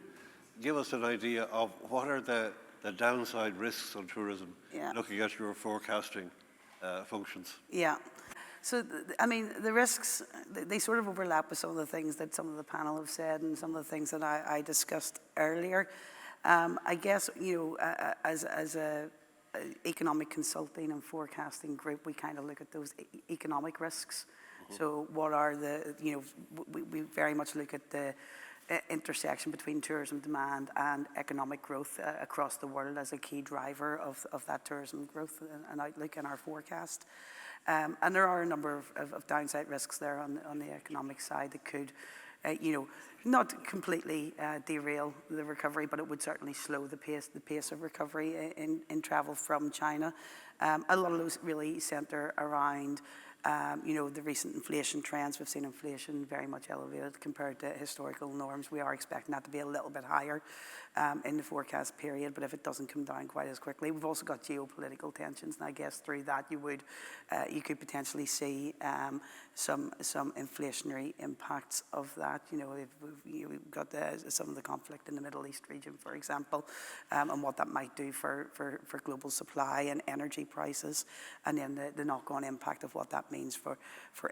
give us an idea of what are the the downside risks on tourism, Yeah. looking at your forecasting functions? Yeah. So, I mean, the risks, they sort of overlap with some of the things that some of the panel have said and some of the things that I discussed earlier. I guess, as a economic consulting and forecasting group, we kind of look at those economic risks. So what are we very much look at the intersection between tourism demand and economic growth across the world as a key driver of that tourism growth and outlook in our forecast. And there are a number of downside risks there on the economic side that could, not completely derail the recovery, but it would certainly slow the pace of recovery in travel from China. A lot of those really centre around the recent inflation trends. We've seen inflation very much elevated compared to historical norms. We are expecting that to be a little bit higher in the forecast period, but if it doesn't come down quite as quickly. We've also got geopolitical tensions, and I guess through that you could potentially see some inflationary impacts of that. We've got some of the conflict in the Middle East region, for example, and what that might do for global supply and energy prices, and then the knock-on impact of what that means for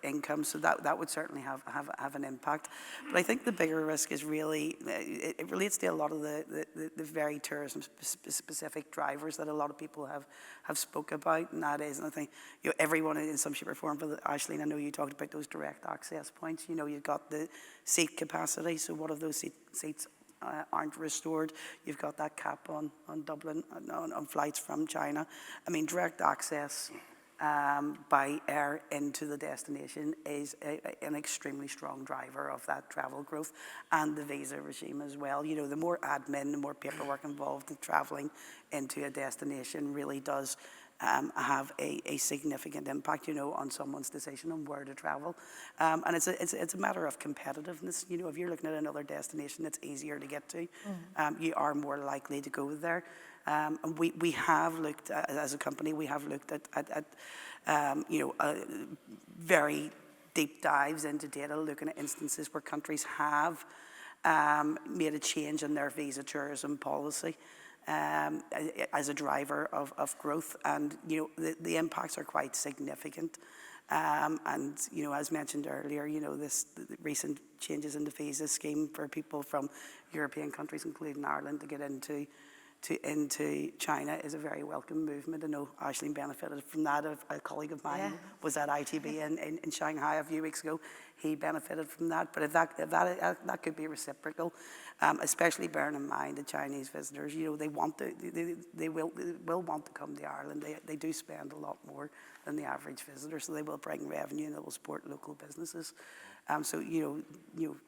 income. So that would certainly have an impact. But I think the bigger risk is really, it relates to a lot of the very tourism specific drivers that a lot of people have spoke about, and that is, and I think everyone in some shape or form, but Aisling, I know you talked about those direct access points. You've got the seat capacity, so what if those seats aren't restored? You've got that cap on Dublin, on flights from China. I mean, direct access by air into the destination is an extremely strong driver of that travel growth, and the visa regime as well. The more admin, the more paperwork involved in traveling into a destination really does have a significant impact, on someone's decision on where to travel. And it's a matter of competitiveness. If you're looking at another destination that's easier to get to, you are more likely to go there. And we have looked at, as a company, we have looked at very deep dives into data, looking at instances where countries have made a change in their visa tourism policy as a driver of growth, and the impacts are quite significant. And as mentioned earlier, the recent changes in the visa scheme for people from European countries, including Ireland, to get into China is a very welcome movement. I know Aisling benefited from that. A colleague of mine was at ITB in Shanghai a few weeks ago. He benefited from that. But if that could be reciprocal, especially bearing in mind the Chinese visitors, they will want to come to Ireland. They do spend a lot more than the average visitor, so they will bring revenue and they will support local businesses. So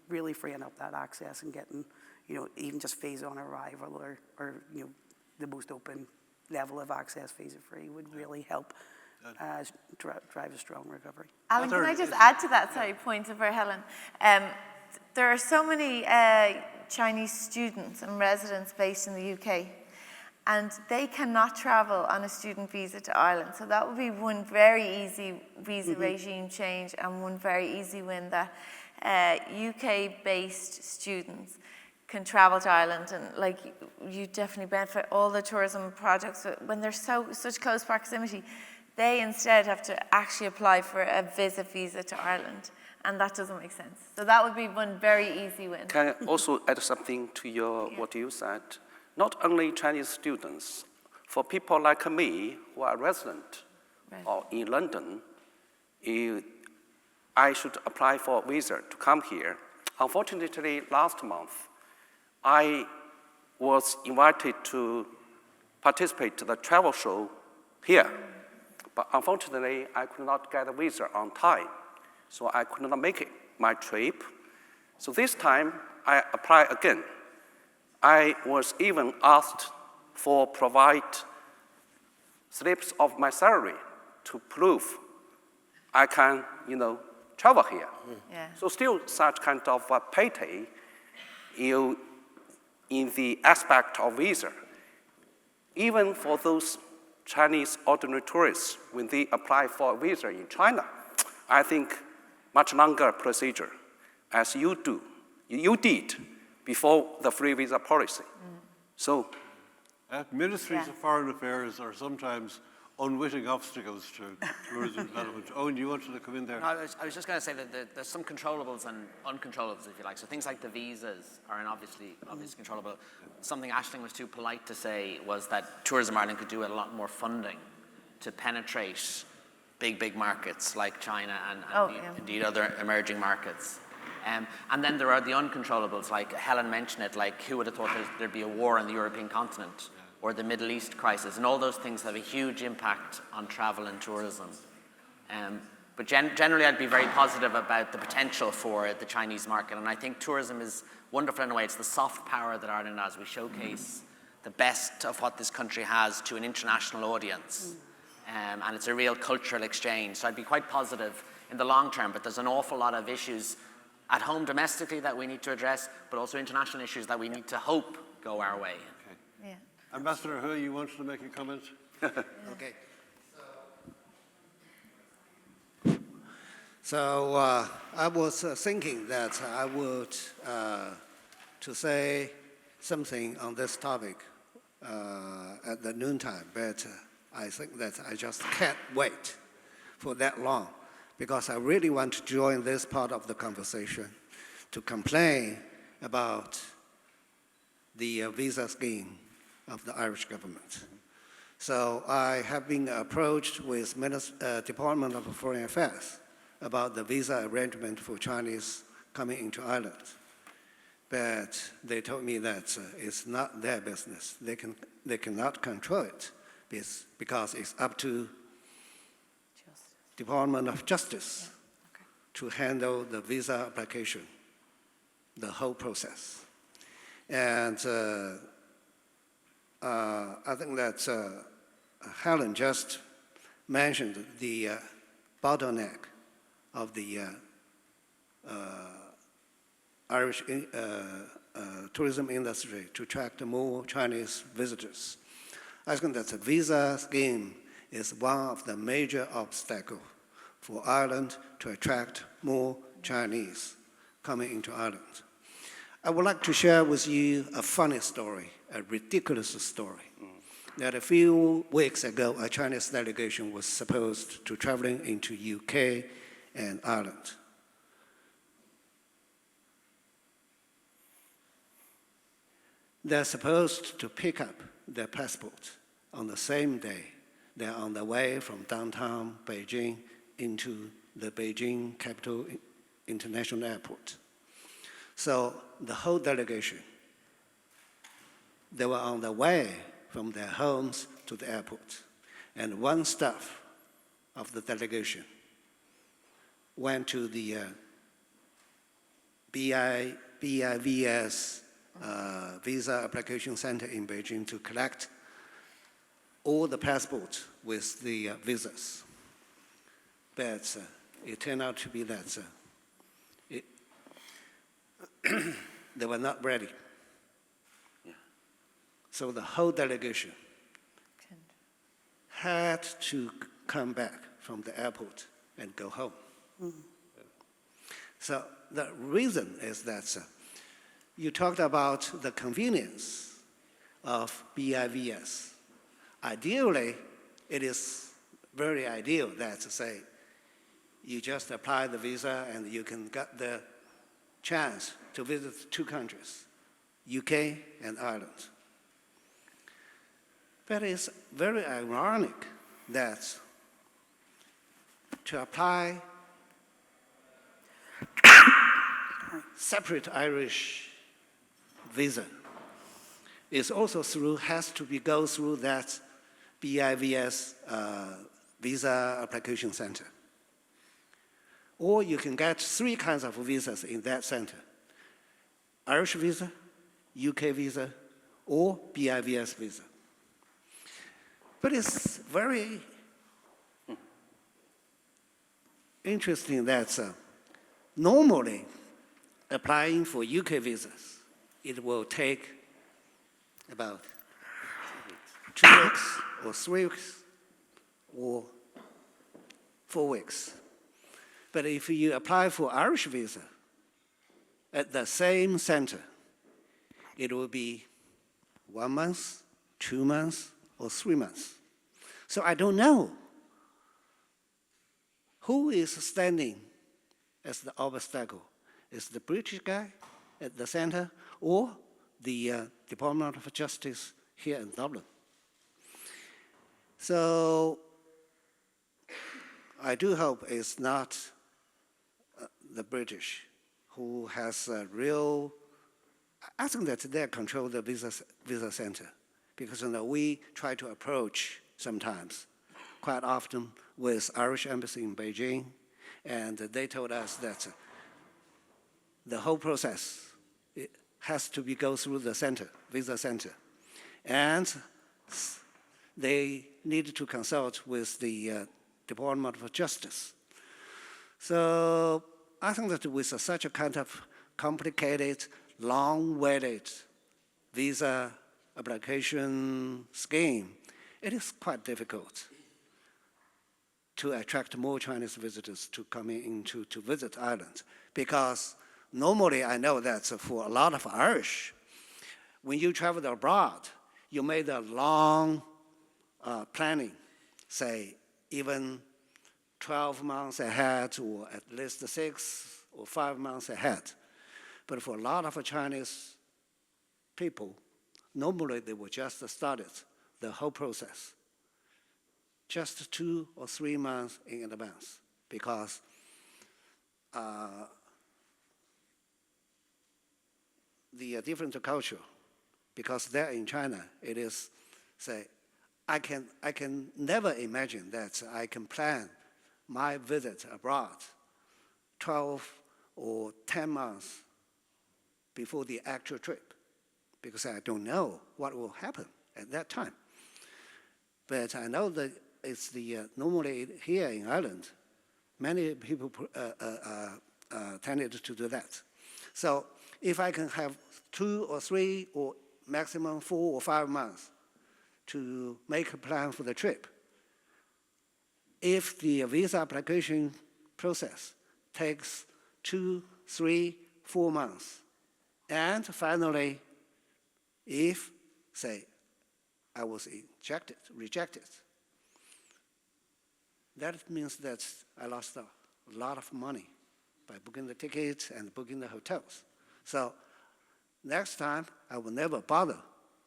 really freeing up that access and getting even just visa on arrival or the most open level of access visa-free would really help drive a strong recovery. Alan, can I just add to that, point of Helen? There are so many Chinese students and residents based in the UK, and they cannot travel on a student visa to Ireland. So that would be one very easy visa regime change, and one very easy win that UK-based students can travel to Ireland, and you definitely benefit all the tourism projects when there's such close proximity. They instead have to actually apply for a visa to Ireland, and that doesn't make sense. So that would be one very easy win. Can I also add something to what you said? Not only Chinese students, for people like me who are resident or in London, I should apply for a visa to come here. Unfortunately, last month, I was invited to participate in the travel show here, but unfortunately, I could not get a visa on time, so I could not make my trip. So this time, I applied again. I was even asked for provide slips of my salary to prove I can, travel here. Yeah. So still such kind of payday, in the aspect of visa. Even for those Chinese ordinary tourists, when they apply for a visa in China, I think much longer procedure as you did before the free visa policy. So Ministries of Foreign Affairs are sometimes unwitting obstacles to tourism development. Owen, you wanted to come in there? No, I was just going to say that there's some controllables and uncontrollables, if you like. So things like the visas are an obviously controllable. Something Aisling was too polite to say was that Tourism Ireland could do a lot more funding to penetrate big markets like China and indeed other emerging markets. And then there are the uncontrollables, like Helen mentioned it, like who would have thought there'd be a war on the European continent or the Middle East crisis, and all those things have a huge impact on travel and tourism. But generally I'd be very positive about the potential for the Chinese market, and I think tourism is wonderful in a way. It's the soft power that Ireland has. We showcase the best of what this country has to an international audience, and it's a real cultural exchange. So I'd be quite positive in the long term, but there's an awful lot of issues at home domestically that we need to address, but also international issues that we need to hope go our way. Yeah. Ambassador Hu, you wanted to make a comment? Okay. So I was thinking that I would to say something on this topic at the noontime, but I think that I just can't wait for that long, because I really want to join this part of the conversation to complain about the visa scheme of the Irish government. So I have been approached with Department of Foreign Affairs about the visa arrangement for Chinese coming into Ireland. But they told me that it's not their business. They cannot control it because it's up to Department of Justice to handle the visa application, the whole process. And I think that Helen just mentioned the bottleneck of the Irish tourism industry to attract more Chinese visitors. I think that the visa scheme is one of the major obstacles for Ireland to attract more Chinese coming into Ireland. I would like to share with you a funny story, a ridiculous story. That a few weeks ago, a Chinese delegation was supposed to traveling into UK and Ireland. They're supposed to pick up their passport on the same day. They're on the way from downtown Beijing into the Beijing Capital International Airport. So the whole delegation, they were on the way from their homes to the airport. And one staff of the delegation went to the BIVS visa application center in Beijing to collect all the passports with the visas. But it turned out to be that they were not ready. So the whole delegation had to come back from the airport and go home. So the reason is that you talked about the convenience of BIVS. Ideally, it is very ideal that, say, you just apply the visa and you can get the chance to visit two countries, UK and Ireland. But it's very ironic that to apply separate Irish visa is also has to go through that BIVS visa application center. Or you can get three kinds of visas in that center: Irish visa, UK visa, or BIVS visa. But it's very interesting that normally applying for UK visas, it will take about 2 weeks or 3 weeks or 4 weeks. But if you apply for Irish visa at the same center, it will be 1 month 2 months, or 3 months. So I don't know who is standing as the obstacle. Is the British guy at the center or the Department of Justice here in Dublin? So I do hope it's not the British who has a real, I think that they control the visa center, because we try to approach sometimes, quite often, with Irish Embassy in Beijing, and they told us that the whole process has to go through the center, visa center, and they need to consult with the Department of Justice. So I think that with such a kind of complicated, long-waited visa application scheme, it is quite difficult to attract more Chinese visitors to come in to visit Ireland. Because normally I know that for a lot of Irish, when you travel abroad, you made a long planning, say even 12 months ahead, or at least 6 or 5 months ahead. But for a lot of Chinese people, normally they will just start the whole process just 2 or 3 months in advance, because the different culture, because there in China, it is, say, I can never imagine that I can plan my visit abroad 12 or 10 months before the actual trip, because I don't know what will happen at that time. But I know that it's normally here in Ireland, many people tended to do that. So if I can have 2 or 3 or maximum 4 or 5 months to make a plan for the trip, if the visa application process takes 2, 3, 4 months, and finally, if, say, I was rejected, that means that I lost a lot of money by booking the tickets and booking the hotels. So next time, I will never bother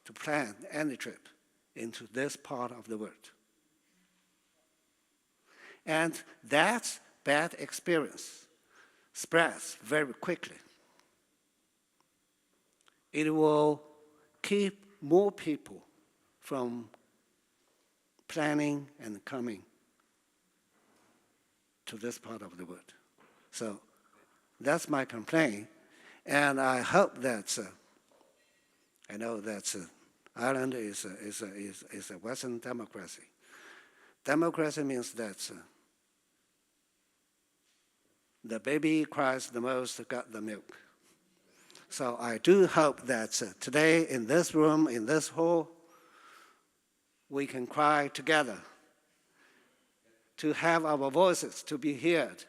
to plan any trip into this part of the world. And that bad experience spreads very quickly. It will keep more people from planning and coming to this part of the world. So that's my complaint, and I hope that, I know that Ireland is a Western democracy. Democracy means that the baby cries the most, got the milk. So I do hope that today in this room, in this hall, we can cry together to have our voices to be heard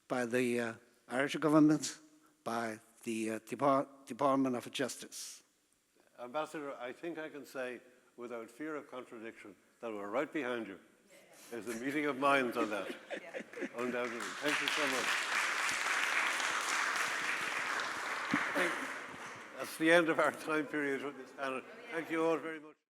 by the Irish government, by the Department of Justice. Ambassador, I think I can say without fear of contradiction that we're right behind you. There's a meeting of minds on that, undoubtedly. Thank you so much. That's the end of our time period with this panel. Thank you all very much.